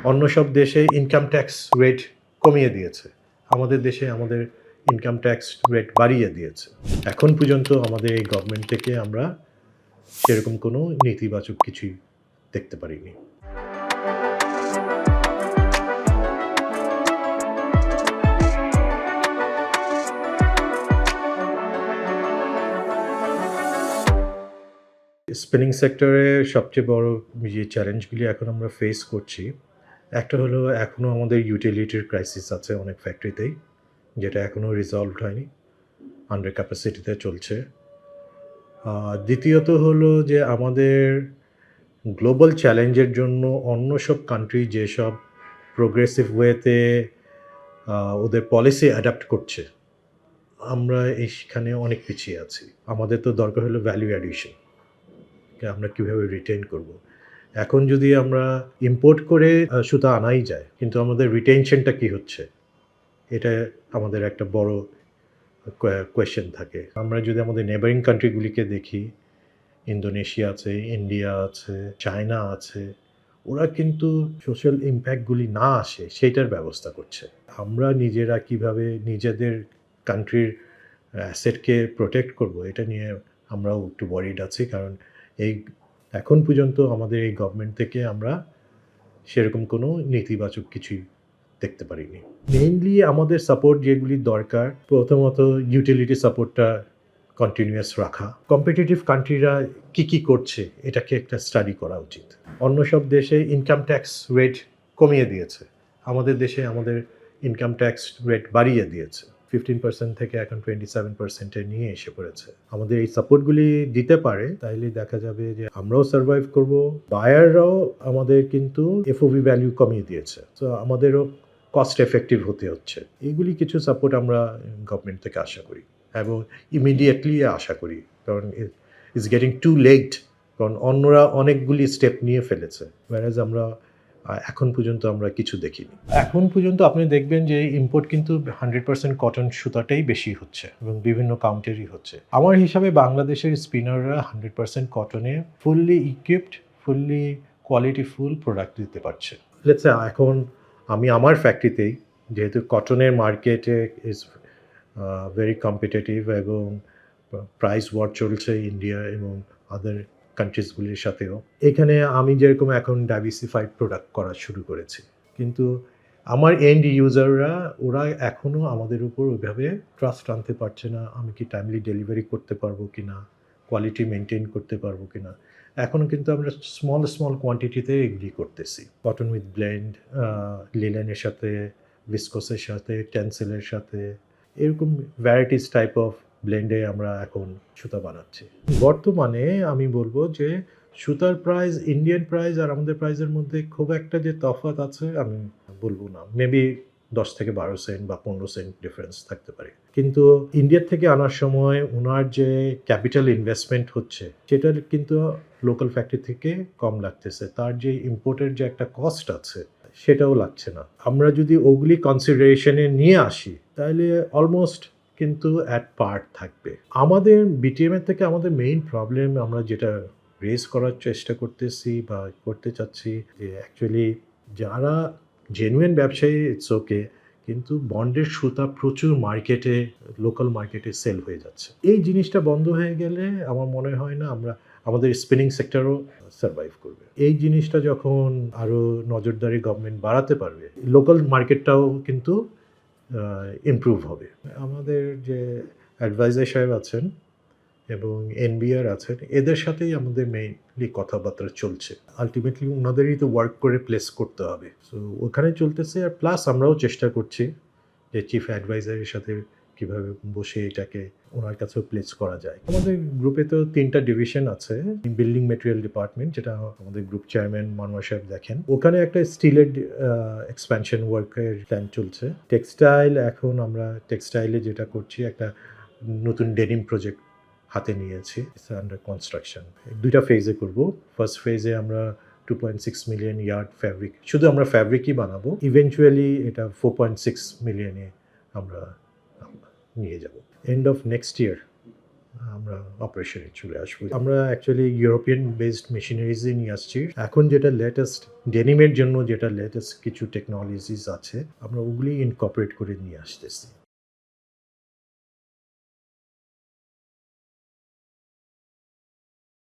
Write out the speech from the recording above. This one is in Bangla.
অন্য সব দেশে ইনকাম ট্যাক্স রেট কমিয়ে দিয়েছে। আমাদের দেশে আমাদের ইনকাম ট্যাক্স রেট বাড়িয়ে দিয়েছে। এখন পর্যন্ত আমাদের এই গভর্নমেন্ট থেকে আমরা সেরকম কোনো নেতিবাচক কিছুই দেখতে পারিনি। স্পিনিং সেক্টরে সবচেয়ে বড় যে চ্যালেঞ্জগুলি এখন আমরা ফেস করছি, একটা হলো এখনও আমাদের ইউটিলিটির ক্রাইসিস আছে অনেক ফ্যাক্টরিতেই, যেটা এখনও রিজলভড হয়নি। আন্ডার ক্যাপাসিটিতে চলছে। দ্বিতীয়ত হলো যে আমাদের গ্লোবাল চ্যালেঞ্জের জন্য অন্য সব কান্ট্রি যেসব প্রোগ্রেসিভ ওয়েতে ওদের পলিসি অ্যাডাপ্ট করছে, আমরা এইখানে অনেক পিছিয়ে আছি। আমাদের তো দরকার হলো ভ্যালু অ্যাডিশন। আমরা কীভাবে রিটেইন করব। এখন যদি আমরা ইম্পোর্ট করে সুতা আনাই যায়, কিন্তু আমাদের রিটেনশনটা কী হচ্ছে? এটা আমাদের একটা বড় কোয়েশ্চেন থাকে। আমরা যদি আমাদের নেবারিং কান্ট্রিগুলিকে দেখি, ইন্দোনেশিয়া আছে, ইন্ডিয়া আছে, চায়না আছে, ওরা কিন্তু সোশ্যাল ইম্প্যাক্টগুলি না আসে সেইটার ব্যবস্থা করছে। আমরা নিজেরা কিভাবে নিজেদের কান্ট্রির অ্যাসেটকে প্রোটেক্ট করব, এটা নিয়ে আমরাও একটু ওয়ারিড আছি। কারণ এই এখন পর্যন্ত আমাদের এই গভর্নমেন্ট থেকে আমরা সেরকম কোনো নেতিবাচক কিছুই দেখতে পারিনি। মেইনলি আমাদের সাপোর্ট যেগুলি দরকার, প্রথমত ইউটিলিটি সাপোর্টটা কন্টিনিউয়াস রাখা। কম্পিটিটিভ কান্ট্রিরা কী করছে এটাকে একটা স্টাডি করা উচিত। অন্য সব দেশে ইনকাম ট্যাক্স রেট কমিয়ে দিয়েছে। আমাদের দেশে আমাদের ইনকাম ট্যাক্স রেট বাড়িয়ে দিয়েছে। 15% থেকে এখন 27%-এ নিয়ে এসে পড়েছে। আমাদের এই সাপোর্টগুলি দিতে পারে, তাইলে দেখা যাবে যে আমরাও সারভাইভ করব, বায়াররাও আমাদের কিন্তু এফওবি ভ্যালু কমিয়ে দিয়েছে। তো আমাদেরও কস্ট এফেক্টিভ হতে হচ্ছে। এইগুলি কিছু সাপোর্ট আমরা গভর্নমেন্ট থেকে আশা করি এবং ইমিডিয়েটলি আশা করি, কারণ ইটস গেটিং টু লেট। কারণ অন্যরা অনেকগুলি স্টেপ নিয়ে ফেলেছে, whereas আমরা এখন পর্যন্ত আমরা কিছু দেখিনি। এখন পর্যন্ত আপনি দেখবেন যে ইম্পোর্ট কিন্তু 100% কটন সুতাটাই বেশি হচ্ছে এবং বিভিন্ন কাউন্টারই হচ্ছে। আমার হিসাবে বাংলাদেশের স্পিনাররা 100% কটনে fully equipped, fully qualityful product দিতে পারছে। লেটস সে এখন আমি আমার ফ্যাক্টরিতেই, যেহেতু কটনের মার্কেটে ইজ ভেরি কম্পিটিটিভ এবং প্রাইস ওয়ার চলছে ইন্ডিয়া এবং আদার কান্ট্রিজগুলির সাথেও, এখানে আমি যেরকম এখন ডাইভার্সিফাইড প্রোডাক্ট করা শুরু করেছি, কিন্তু আমার এন্ড ইউজাররা ওরা এখনও আমাদের উপর ওইভাবে ট্রাস্ট আনতে পারছে না। আমি কি টাইমলি ডেলিভারি করতে পারবো কি না, কোয়ালিটি মেনটেন করতে পারবো কি না। এখনও কিন্তু আমরা স্মল কোয়ান্টিটিতে এগ্রি করতেছি। কটন উইথ ব্লেন্ড, লিলেনের সাথে, ভিসকোসের সাথে, টেন্সেলের সাথে, এরকম ভ্যারাইটিস টাইপ অফ ব্লেন্ডে আমরা এখন সুতা বানাচ্ছি। বর্তমানে আমি বলবো যে সুতার প্রাইস, ইন্ডিয়ান প্রাইস আর আমাদের প্রাইসের মধ্যে খুব একটা যে তফাৎ আছে আমি বলবো না। মেবি 10 থেকে 12 সেন্ট বা 15 সেন্ট ডিফারেন্স থাকতে পারে। কিন্তু ইন্ডিয়ার থেকে আনার সময় ওনার যে ক্যাপিটাল ইনভেস্টমেন্ট হচ্ছে, সেটা কিন্তু লোকাল ফ্যাক্টরি থেকে কম লাগতেছে। তার যে ইম্পোর্টের যে একটা কস্ট আছে, সেটাও লাগছে না। আমরা যদি ওগুলি কনসিডারেশনে নিয়ে আসি, তাহলে অলমোস্ট কিন্তু অ্যাট পার থাকবে। আমাদের বিটিএমের থেকে আমাদের মেইন প্রবলেম, আমরা যেটা রেজ করার চেষ্টা করতেছি বা করতে চাচ্ছি, যে অ্যাকচুয়ালি যারা জেনুইন ব্যবসায়ী ইটস ওকে, কিন্তু বন্ডের সুতা প্রচুর মার্কেটে, লোকাল মার্কেটে সেল হয়ে যাচ্ছে। এই জিনিসটা বন্ধ হয়ে গেলে আমার মনে হয় না আমরা আমাদের স্পিনিং সেক্টরও সারভাইভ করবে। এই জিনিসটা যখন আরও নজরদারি গভর্নমেন্ট বাড়াতে পারবে, লোকাল মার্কেটটাও কিন্তু ইমপ্রুভ হবে। আমাদের যে অ্যাডভাইজার সাহেব আছেন এবং এনবিআর আছেন, এদের সাথেই আমাদের মেইনলি কথাবার্তা চলছে। আলটিমেটলি ওনাদেরই তো ওয়ার্ক করে প্লেস করতে হবে। সো ওখানে চলতেছে। আর প্লাস আমরাও চেষ্টা করছি যে চিফ অ্যাডভাইজারের সাথে কীভাবে বসে এটাকে ওনার কাছেও প্লেস করা যায়। আমাদের গ্রুপে তো 3টা ডিভিশন আছে। বিল্ডিং মেটেরিয়াল ডিপার্টমেন্ট, যেটা আমাদের গ্রুপ চেয়ারম্যান মনোয়ার সাহেব দেখেন। ওখানে একটা স্টিলের এক্সপ্যানশন ওয়ার্কের প্ল্যান চলছে। টেক্সটাইল, এখন আমরা টেক্সটাইলে যেটা করছি, একটা নতুন ডেনিম প্রজেক্ট হাতে নিয়েছি। It's under construction. 2টা ফেজে করব। ফার্স্ট ফেজে আমরা 2.6 মিলিয়ন ইয়ার্ড ফ্যাব্রিক, শুধু আমরা ফ্যাব্রিকই বানাবো। ইভেনচুয়ালি এটা 4.6 মিলিয়নে আমরা নিয়ে যাব। এন্ড অফ নেক্সট ইয়ার আমরা অপারেশনে চলে আসবো। আমরা অ্যাকচুয়ালি ইউরোপিয়ান বেসড মেশিনারিজই নিয়ে আসছি। এখন যেটা লেটেস্ট ডেনিমের জন্য যেটা লেটেস্ট কিছু টেকনোলজিস আছে, আমরা ওগুলি ইনকর্পোরেট করে নিয়ে আসতেছি।